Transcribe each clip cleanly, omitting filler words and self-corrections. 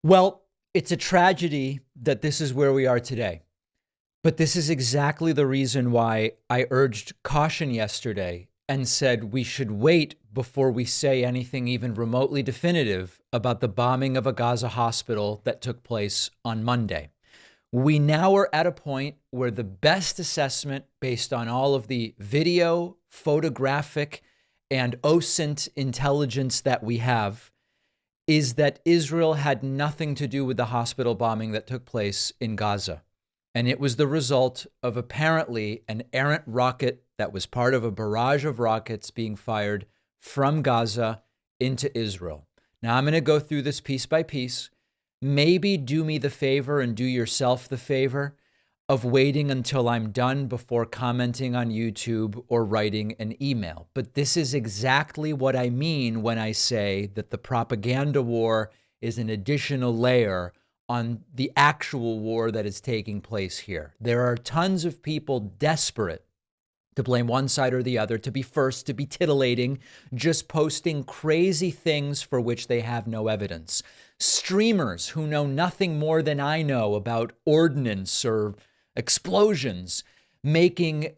Well, it's a tragedy that this is where we are today. But this is exactly the reason why I urged caution yesterday and said we should wait before we say anything even remotely definitive about the bombing of a Gaza hospital that took place on Monday. We now are at a point where the best assessment, based on all of the video, photographic, and OSINT intelligence that we have, is that Israel had nothing to do with the hospital bombing that took place in Gaza. And it was the result of apparently an errant rocket that was part of a barrage of rockets being fired from Gaza into Israel. Now, I'm going to go through this piece by piece. Maybe do me the favor and do yourself the favor of waiting until I'm done before commenting on YouTube or writing an email. But this is exactly what I mean when I say that the propaganda war is an additional layer on the actual war that is taking place here. There are tons of people desperate to blame one side or the other, to be first, to be titillating, just posting crazy things for which they have no evidence. Streamers who know nothing more than I know about ordnance or explosions, making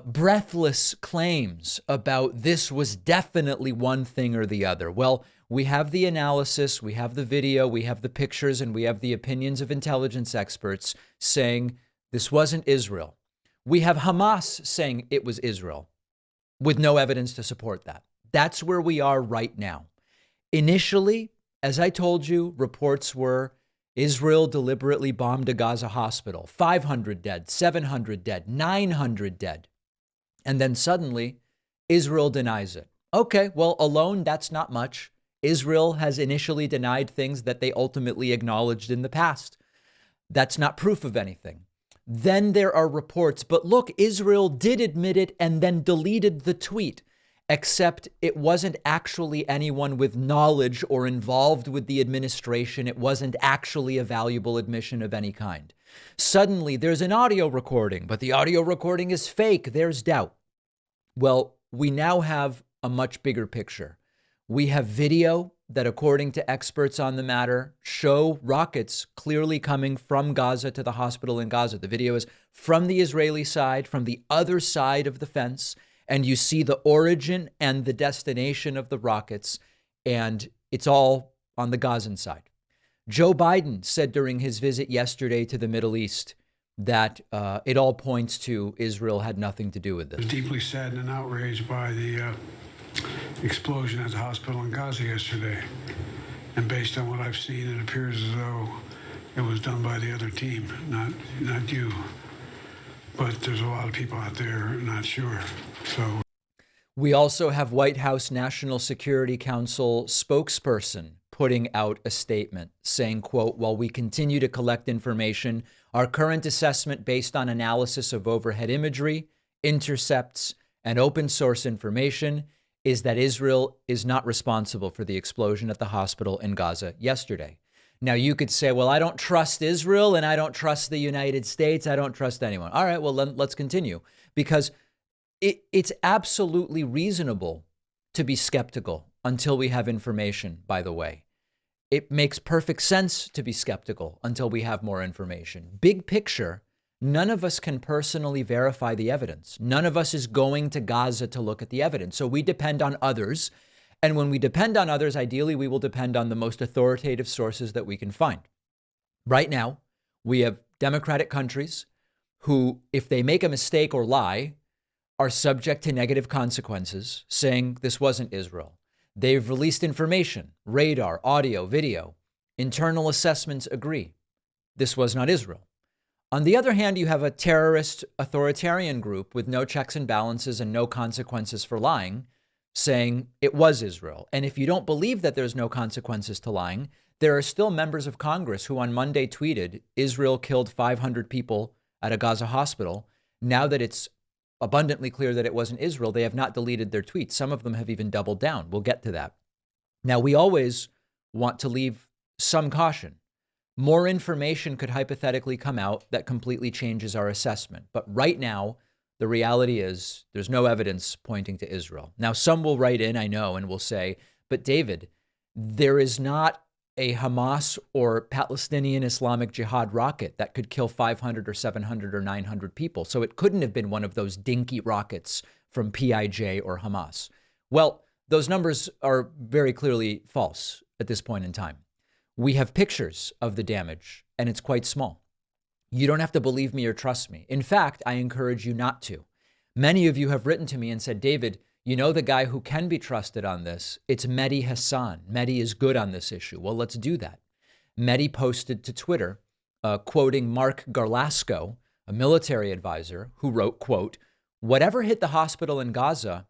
breathless claims about this was definitely one thing or the other. Well, we have the analysis, we have the video, we have the pictures, and we have the opinions of intelligence experts saying this wasn't Israel. We have Hamas saying it was Israel with no evidence to support that. That's where we are right now. Initially, as I told you, reports were Israel deliberately bombed a Gaza hospital, 500 dead, 700 dead, 900 dead. And then suddenly, Israel denies it. Okay, well, alone, that's not much. Israel has initially denied things that they ultimately acknowledged in the past. That's not proof of anything. Then there are reports, but look, Israel did admit it and then deleted the tweet, except it wasn't actually anyone with knowledge or involved with the administration. It wasn't actually a valuable admission of any kind. Suddenly, there's an audio recording, but the audio recording is fake. There's doubt. Well, we now have a much bigger picture. We have video that, according to experts on the matter, show rockets clearly coming from Gaza to the hospital in Gaza. The video is from the Israeli side, from the other side of the fence, and you see the origin and the destination of the rockets, and it's all on the Gazan side. Joe Biden said during his visit yesterday to the Middle East that it all points to Israel had nothing to do with this. I was deeply saddened and outraged by the explosion at the hospital in Gaza yesterday. And based on what I've seen, it appears as though it was done by the other team, not you. But there's a lot of people out there not sure. So we also have White House National Security Council spokesperson putting out a statement saying, quote, while we continue to collect information, our current assessment based on analysis of overhead imagery, intercepts, and open source information is that Israel is not responsible for the explosion at the hospital in Gaza yesterday. Now, you could say, well, I don't trust Israel and I don't trust the United States. I don't trust anyone. All right, well, let's continue, because it's absolutely reasonable to be skeptical until we have information, by the way. It makes perfect sense to be skeptical until we have more information. Big picture, none of us can personally verify the evidence. None of us is going to Gaza to look at the evidence. So we depend on others. And when we depend on others, ideally, we will depend on the most authoritative sources that we can find. Right now, we have democratic countries who, if they make a mistake or lie, are subject to negative consequences, saying this wasn't Israel. They've released information, radar, audio, video. Internal assessments agree. This was not Israel. On the other hand, you have a terrorist authoritarian group with no checks and balances and no consequences for lying, saying it was Israel. And if you don't believe that there's no consequences to lying, there are still members of Congress who on Monday tweeted Israel killed 500 people at a Gaza hospital. Now that it's abundantly clear that it wasn't Israel, they have not deleted their tweets. Some of them have even doubled down. We'll get to that. Now, we always want to leave some caution. More information could hypothetically come out that completely changes our assessment. But right now, the reality is there's no evidence pointing to Israel. Now, some will write in, I know, and will say, but David, there is not a Hamas or Palestinian Islamic Jihad rocket that could kill 500 or 700 or 900 people. So it couldn't have been one of those dinky rockets from PIJ or Hamas. Well, those numbers are very clearly false at this point in time. We have pictures of the damage, and it's quite small. You don't have to believe me or trust me. In fact, I encourage you not to. Many of you have written to me and said, David, you know the guy who can be trusted on this? It's Mehdi Hassan. Mehdi is good on this issue. Well, let's do that. Mehdi posted to Twitter, quoting Mark Garlasco, a military advisor, who wrote, quote, whatever hit the hospital in Gaza,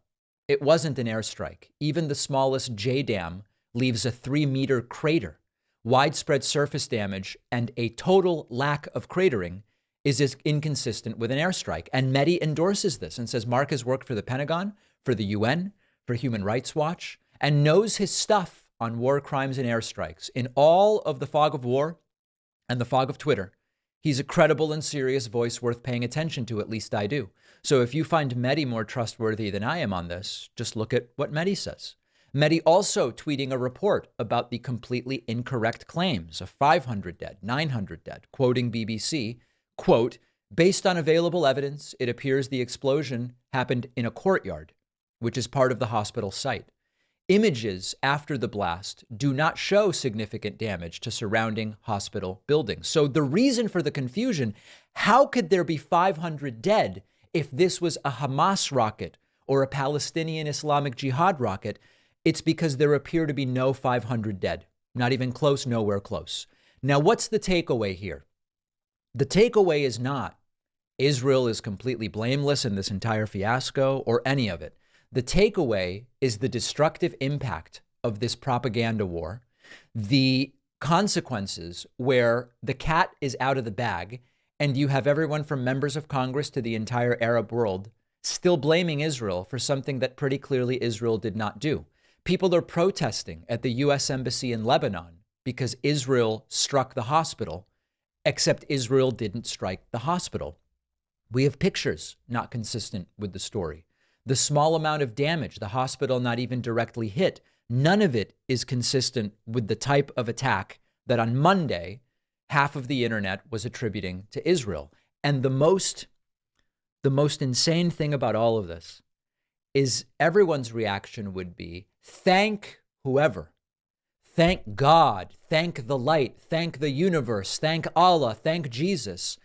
it wasn't an airstrike. Even the smallest JDAM leaves a 3-meter crater. Widespread surface damage and a total lack of cratering is inconsistent with an airstrike. And Mehdi endorses this and says Mark has worked for the Pentagon, for the UN, for Human Rights Watch, and knows his stuff on war crimes and airstrikes. In all of the fog of war and the fog of Twitter, he's a credible and serious voice worth paying attention to, at least I do. So if you find Mehdi more trustworthy than I am on this, just look at what Mehdi says. Mehdi also tweeting a report about the completely incorrect claims of 500 dead, 900 dead, quoting BBC, quote, based on available evidence, it appears the explosion happened in a courtyard, which is part of the hospital site. Images after the blast do not show significant damage to surrounding hospital buildings. So the reason for the confusion, how could there be 500 dead if this was a Hamas rocket or a Palestinian Islamic Jihad rocket? It's because there appear to be no 500 dead. Not even close, nowhere close. Now, what's the takeaway here? The takeaway is not Israel is completely blameless in this entire fiasco or any of it. The takeaway is the destructive impact of this propaganda war, the consequences where the cat is out of the bag and you have everyone from members of Congress to the entire Arab world still blaming Israel for something that pretty clearly Israel did not do. People are protesting at the U.S. Embassy in Lebanon because Israel struck the hospital, except Israel didn't strike the hospital. We have pictures not consistent with the story. The small amount of damage, the hospital not even directly hit, none of it is consistent with the type of attack that on Monday, half of the internet was attributing to Israel. And the most insane thing about all of this is everyone's reaction would be, thank whoever, thank God, thank the light, thank the universe, thank Allah, thank Jesus.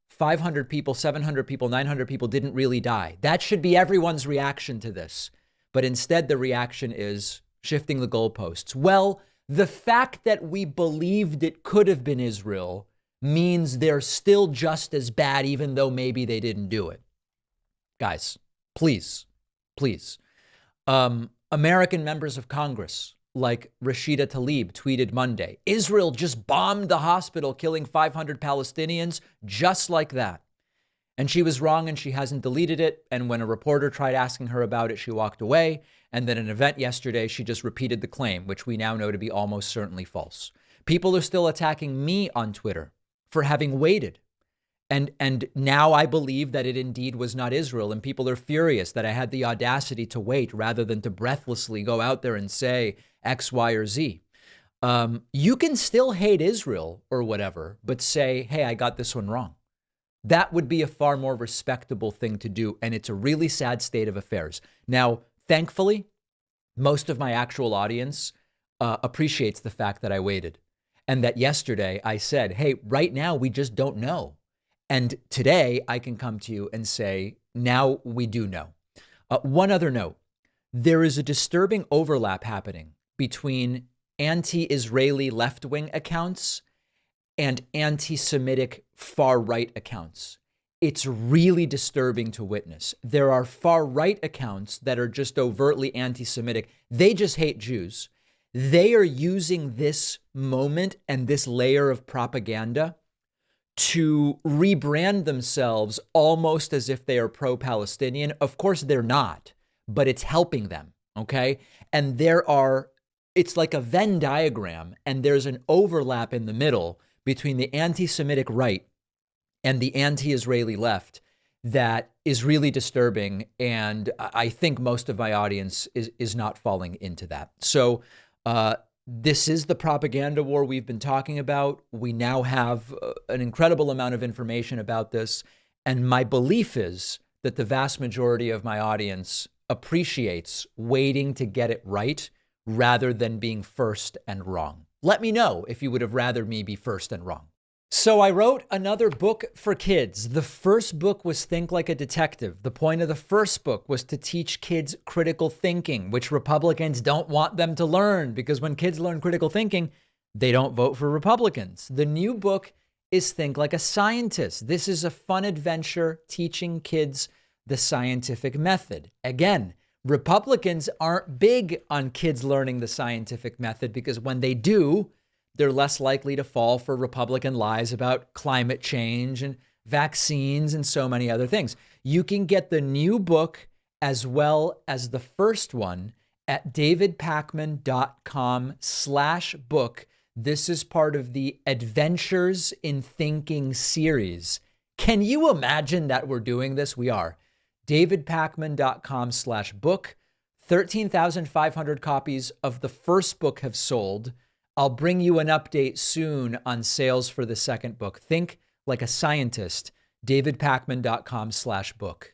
500 people, 700 people, 900 people didn't really die. That should be everyone's reaction to this. But instead, the reaction is shifting the goalposts. Well, the fact that we believed it could have been Israel means they're still just as bad, even though maybe they didn't do it. Guys, please. American members of Congress like Rashida Tlaib tweeted Monday, Israel just bombed the hospital, killing 500 Palestinians just like that. And she was wrong and she hasn't deleted it. And when a reporter tried asking her about it, she walked away. And then at an event yesterday, she just repeated the claim, which we now know to be almost certainly false. People are still attacking me on Twitter for having waited. And now I believe that it indeed was not Israel. And people are furious that I had the audacity to wait rather than to breathlessly go out there and say X, Y, or Z. You can still hate Israel or whatever, but say, hey, I got this one wrong. That would be a far more respectable thing to do. And it's a really sad state of affairs. Now, thankfully, most of my actual audience appreciates the fact that I waited and that yesterday I said, hey, right now we just don't know. And today I can come to you and say, now we do know. One other note, there is a disturbing overlap happening between anti-Israeli left-wing accounts and anti-Semitic far-right accounts. It's really disturbing to witness. There are far-right accounts that are just overtly anti-Semitic. They just hate Jews. They are using this moment and this layer of propaganda to rebrand themselves almost as if they are pro-Palestinian. Of course, they're not, but it's helping them, okay? And it's like a Venn diagram, and there's an overlap in the middle between the anti-Semitic right and the anti-Israeli left that is really disturbing. And I think most of my audience is not falling into that. So This is the propaganda war we've been talking about. We now have an incredible amount of information about this. And my belief is that the vast majority of my audience appreciates waiting to get it right rather than being first and wrong. Let me know if you would have rather me be first and wrong. So I wrote another book for kids. The first book was Think Like a Detective. The point of the first book was to teach kids critical thinking, which Republicans don't want them to learn, because when kids learn critical thinking, they don't vote for Republicans. The new book is Think Like a Scientist. This is a fun adventure teaching kids the scientific method. Again, Republicans aren't big on kids learning the scientific method, because when they do, they're less likely to fall for Republican lies about climate change and vaccines and so many other things. You can get the new book as well as the first one at davidpakman.com/book. This is part of the Adventures in Thinking series. Can you imagine that we're doing this? We are. davidpakman.com/book. 13,500 copies of the first book have sold. I'll bring you an update soon on sales for the second book. Think Like a Scientist, davidpakman.com/book.